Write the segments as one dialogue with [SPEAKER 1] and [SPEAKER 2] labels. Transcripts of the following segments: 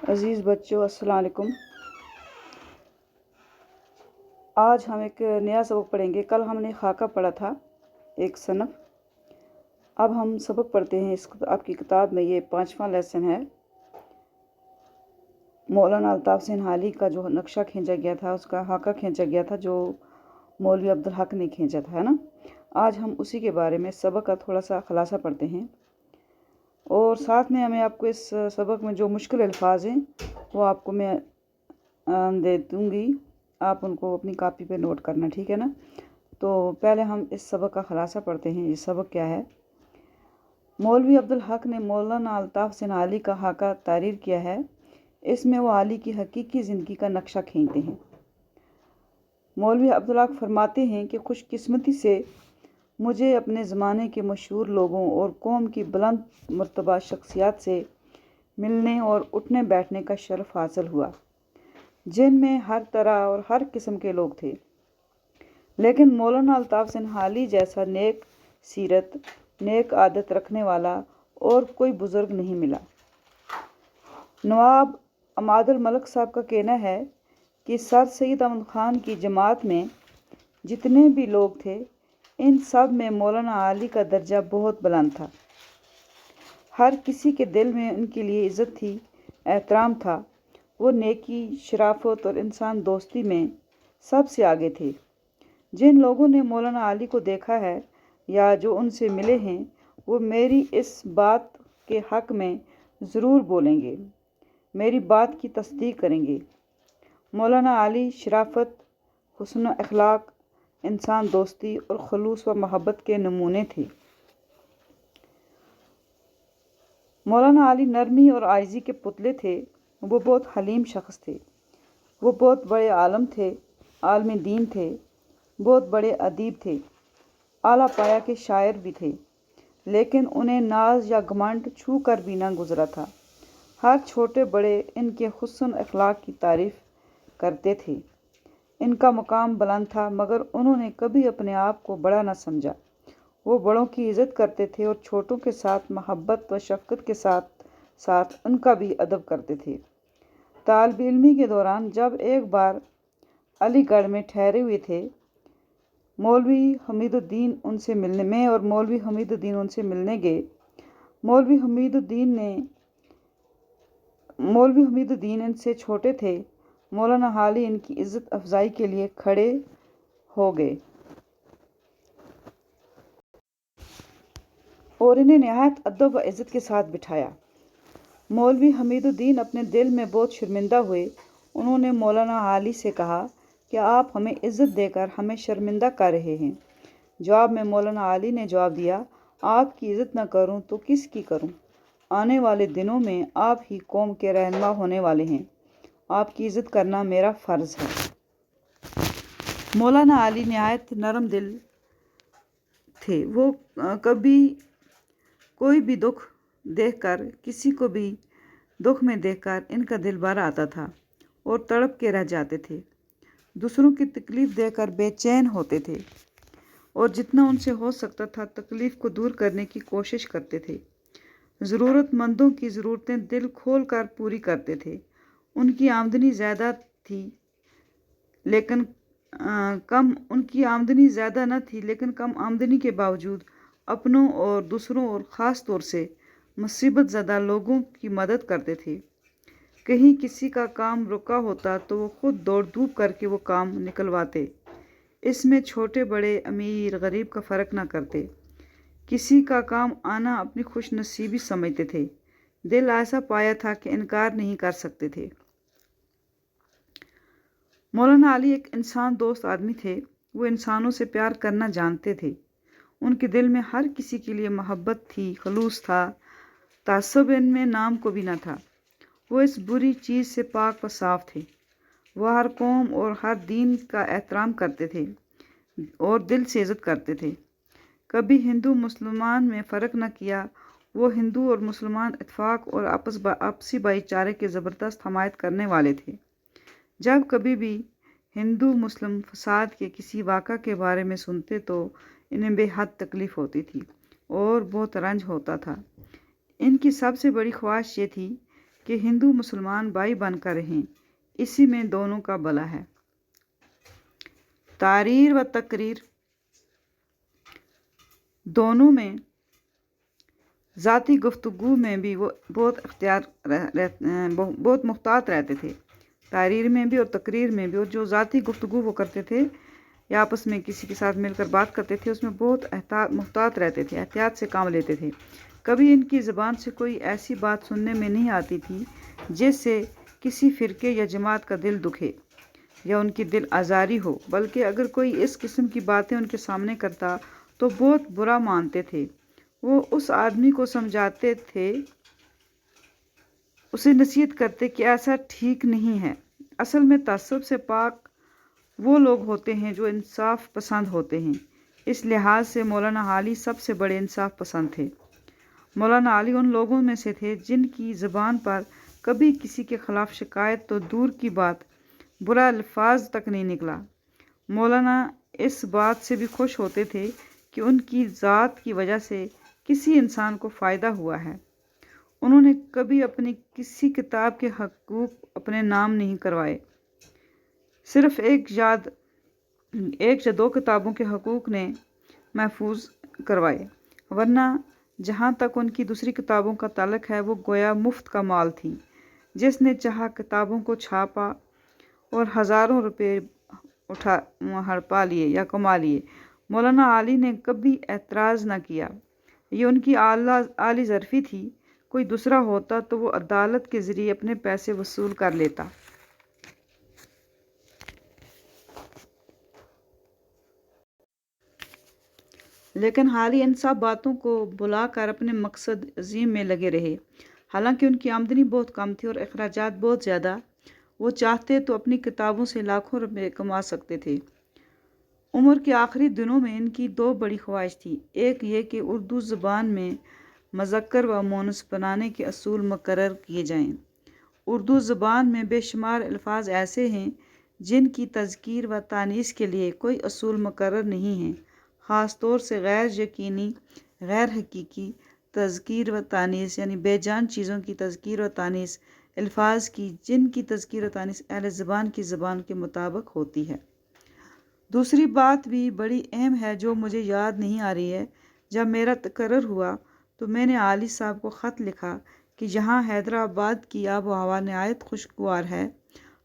[SPEAKER 1] عزیز بچوں، السلام علیکم۔ آج ہم ایک نیا سبق پڑھیں گے۔ کل ہم نے خاکہ پڑھا تھا، ایک صنف۔ اب ہم سبق پڑھتے ہیں۔ آپ کی کتاب میں یہ 5واں لیسن ہے۔ مولانا الطاف سنہالی کا جو نقشہ کھینچا گیا تھا، اس کا خاکہ کھینچا گیا تھا، جو مولوی عبدالحق نے کھینچا تھا، ہے نا۔ آج ہم اسی کے بارے میں سبق کا تھوڑا سا خلاصہ پڑھتے ہیں، اور ساتھ میں ہمیں آپ کو اس سبق میں جو مشکل الفاظ ہیں وہ آپ کو میں دے دوں گی، آپ ان کو اپنی کاپی پہ نوٹ کرنا، ٹھیک ہے نا۔ تو پہلے ہم اس سبق کا خلاصہ پڑھتے ہیں۔ یہ سبق کیا ہے؟ مولوی عبدالحق نے مولانا الطاف سنہالی کا خاکہ تحریر کیا ہے۔ اس میں وہ عالی کی حقیقی زندگی کا نقشہ کھینچتے ہیں۔ مولوی عبدالحق فرماتے ہیں کہ خوش قسمتی سے مجھے اپنے زمانے کے مشہور لوگوں اور قوم کی بلند مرتبہ شخصیات سے ملنے اور اٹھنے بیٹھنے کا شرف حاصل ہوا، جن میں ہر طرح اور ہر قسم کے لوگ تھے، لیکن مولانا الطاف سنہالی جیسا نیک سیرت، نیک عادت رکھنے والا اور کوئی بزرگ نہیں ملا۔ نواب عماد الملک صاحب کا کہنا ہے کہ سر سید احمد خان کی جماعت میں جتنے بھی لوگ تھے، ان سب میں مولانا علی کا درجہ بہت بلند تھا۔ ہر کسی کے دل میں ان کے لیے عزت تھی، احترام تھا۔ وہ نیکی، شرافت اور انسان دوستی میں سب سے آگے تھے۔ جن لوگوں نے مولانا علی کو دیکھا ہے یا جو ان سے ملے ہیں، وہ میری اس بات کے حق میں ضرور بولیں گے، میری بات کی تصدیق کریں گے۔ مولانا علی شرافت، حسن اخلاق، انسان دوستی اور خلوص و محبت کے نمونے تھے۔ مولانا علی نرمی اور عاجزی کے پتلے تھے۔ وہ بہت حلیم شخص تھے۔ وہ بہت بڑے عالم تھے، عالم دین تھے، بہت بڑے ادیب تھے، اعلیٰ پایہ کے شاعر بھی تھے، لیکن انہیں ناز یا گھمنڈ چھو کر بھی نہ گزرا تھا۔ ہر چھوٹے بڑے ان کے حسن اخلاق کی تعریف کرتے تھے۔ ان کا مقام بلند تھا، مگر انہوں نے کبھی اپنے آپ کو بڑا نہ سمجھا۔ وہ بڑوں کی عزت کرتے تھے اور چھوٹوں کے ساتھ محبت و شفقت کے ساتھ ساتھ ان کا بھی ادب کرتے تھے۔ طالب علمی کے دوران جب ایک بار علی گڑھ میں ٹھہرے ہوئے تھے، مولوی حمید الدین ان سے ملنے گئے۔ مولوی حمید الدین ان سے چھوٹے تھے۔ مولانا علی ان کی عزت افزائی کے لیے کھڑے ہو گئے اور انہیں نہایت ادب و عزت کے ساتھ بٹھایا۔ مولوی حمید الدین اپنے دل میں بہت شرمندہ ہوئے۔ انہوں نے مولانا علی سے کہا کہ آپ ہمیں عزت دے کر ہمیں شرمندہ کر رہے ہیں۔ جواب میں مولانا علی نے جواب دیا، آپ کی عزت نہ کروں تو کس کی کروں؟ آنے والے دنوں میں آپ ہی قوم کے رہنما ہونے والے ہیں، آپ کی عزت کرنا میرا فرض ہے۔ مولانا علی نہایت نرم دل تھے۔ وہ کبھی کوئی بھی دکھ دیکھ کر، کسی کو بھی دکھ میں دیکھ کر ان کا دل بھر آتا تھا اور تڑپ کے رہ جاتے تھے۔ دوسروں کی تکلیف دیکھ کر بے چین ہوتے تھے اور جتنا ان سے ہو سکتا تھا تکلیف کو دور کرنے کی کوشش کرتے تھے۔ ضرورت مندوں کی ضرورتیں دل کھول کر پوری کرتے تھے۔ ان کی آمدنی زیادہ نہ تھی، لیکن کم آمدنی کے باوجود اپنوں اور دوسروں اور خاص طور سے مصیبت زدہ لوگوں کی مدد کرتے تھے۔ کہیں کسی کا کام رکا ہوتا تو وہ خود دوڑ دھوپ کر کے وہ کام نکلواتے۔ اس میں چھوٹے بڑے، امیر غریب کا فرق نہ کرتے۔ کسی کا کام آنا اپنی خوش نصیبی سمجھتے تھے۔ دل ایسا پایا تھا کہ انکار نہیں کر سکتے تھے۔ مولانا علی ایک انسان دوست آدمی تھے۔ وہ انسانوں سے پیار کرنا جانتے تھے۔ ان کے دل میں ہر کسی کے لیے محبت تھی، خلوص تھا، تعصب ان میں نام کو بھی نہ تھا۔ وہ اس بری چیز سے پاک و صاف تھے۔ وہ ہر قوم اور ہر دین کا احترام کرتے تھے اور دل سے عزت کرتے تھے۔ کبھی ہندو مسلمان میں فرق نہ کیا۔ وہ ہندو اور مسلمان اتفاق اور آپسی بھائی چارے کے زبردست حمایت کرنے والے تھے۔ جب کبھی بھی ہندو مسلم فساد کے کسی واقعہ کے بارے میں سنتے تو انہیں بے حد تکلیف ہوتی تھی اور بہت رنج ہوتا تھا۔ ان کی سب سے بڑی خواہش یہ تھی کہ ہندو مسلمان بھائی بن کر رہیں، اسی میں دونوں کا بھلا ہے۔ تحریر و تقریر دونوں میں ذاتی گفتگو میں بھی وہ بہت محتاط رہتے تھے۔ تحریر میں بھی اور تقریر میں بھی، اور جو ذاتی گفتگو وہ کرتے تھے یا آپس میں کسی کے ساتھ مل کر بات کرتے تھے، اس میں بہت محتاط رہتے تھے، احتیاط سے کام لیتے تھے۔ کبھی ان کی زبان سے کوئی ایسی بات سننے میں نہیں آتی تھی جس سے کسی فرقے یا جماعت کا دل دکھے یا ان کی دل آزاری ہو، بلکہ اگر کوئی اس قسم کی باتیں ان کے سامنے کرتا تو بہت برا مانتے تھے۔ وہ اس آدمی کو سمجھاتے تھے، اسے نصیحت کرتے کہ ایسا ٹھیک نہیں ہے۔ اصل میں تعصب سے پاک وہ لوگ ہوتے ہیں جو انصاف پسند ہوتے ہیں۔ اس لحاظ سے مولانا علی سب سے بڑے انصاف پسند تھے۔ مولانا علی ان لوگوں میں سے تھے جن کی زبان پر کبھی کسی کے خلاف شکایت تو دور کی بات، برا الفاظ تک نہیں نکلا۔ مولانا اس بات سے بھی خوش ہوتے تھے کہ ان کی ذات کی وجہ سے کسی انسان کو فائدہ ہوا ہے۔ انہوں نے کبھی اپنی کسی کتاب کے حقوق اپنے نام نہیں کروائے، صرف ایک یا دو کتابوں کے حقوق نے محفوظ کروائے، ورنہ جہاں تک ان کی دوسری کتابوں کا تعلق ہے وہ گویا مفت کا مال تھی۔ جس نے چاہا کتابوں کو چھاپا اور ہزاروں روپے ہڑپا لیے یا کما لیے۔ مولانا علی نے کبھی اعتراض نہ کیا، یہ ان کی اعلی ظرفی تھی۔ کوئی دوسرا ہوتا تو وہ عدالت کے ذریعے اپنے پیسے وصول کر لیتا۔ لیکن حالی ان سب باتوں کو بھلا کر اپنے مقصد عظیم میں لگے رہے۔ حالانکہ ان کی آمدنی بہت کم تھی اور اخراجات بہت زیادہ، وہ چاہتے تو اپنی کتابوں سے لاکھوں روپے کما سکتے تھے۔ عمر کے آخری دنوں میں ان کی دو بڑی خواہش تھی۔ ایک یہ کہ اردو زبان میں مذکر و مؤنث بنانے کے اصول مقرر کیے جائیں۔ اردو زبان میں بے شمار الفاظ ایسے ہیں جن کی تذکیر و تانیث کے لیے کوئی اصول مقرر نہیں ہیں، خاص طور سے غیر یقینی، غیر حقیقی تذکیر و تانیث، یعنی بے جان چیزوں کی تذکیر و تانیث، الفاظ کی جن کی تذکیر و تانیث اہل زبان کی زبان کے مطابق ہوتی ہے۔ دوسری بات بھی بڑی اہم ہے جو مجھے یاد نہیں آ رہی ہے۔ جب میرا تقرر ہوا تو میں نے عالی صاحب کو خط لکھا کہ یہاں حیدرآباد کی آب و ہوا نہایت خوشگوار ہے،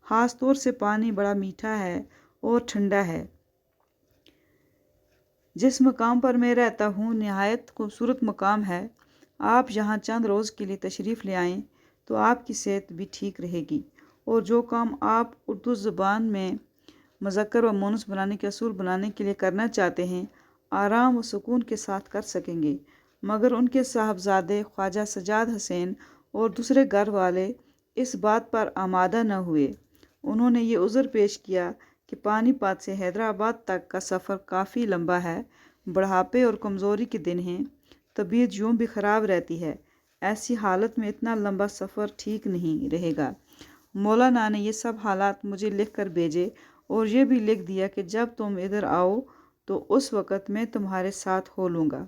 [SPEAKER 1] خاص طور سے پانی بڑا میٹھا ہے اور ٹھنڈا ہے۔ جس مقام پر میں رہتا ہوں نہایت خوبصورت مقام ہے۔ آپ یہاں چند روز کے لیے تشریف لے آئیں تو آپ کی صحت بھی ٹھیک رہے گی، اور جو کام آپ اردو زبان میں مذکر و مؤنث بنانے کے اصول بنانے کے لیے کرنا چاہتے ہیں، آرام و سکون کے ساتھ کر سکیں گے۔ مگر ان کے صاحبزادے خواجہ سجاد حسین اور دوسرے گھر والے اس بات پر آمادہ نہ ہوئے۔ انہوں نے یہ عذر پیش کیا کہ پانی پت سے حیدرآباد تک کا سفر کافی لمبا ہے، بڑھاپے اور کمزوری کے دن ہیں، طبیعت یوں بھی خراب رہتی ہے، ایسی حالت میں اتنا لمبا سفر ٹھیک نہیں رہے گا۔ مولانا نے یہ سب حالات مجھے لکھ کر بھیجے اور یہ بھی لکھ دیا کہ جب تم ادھر آؤ تو اس وقت میں تمہارے ساتھ ہو لوں گا۔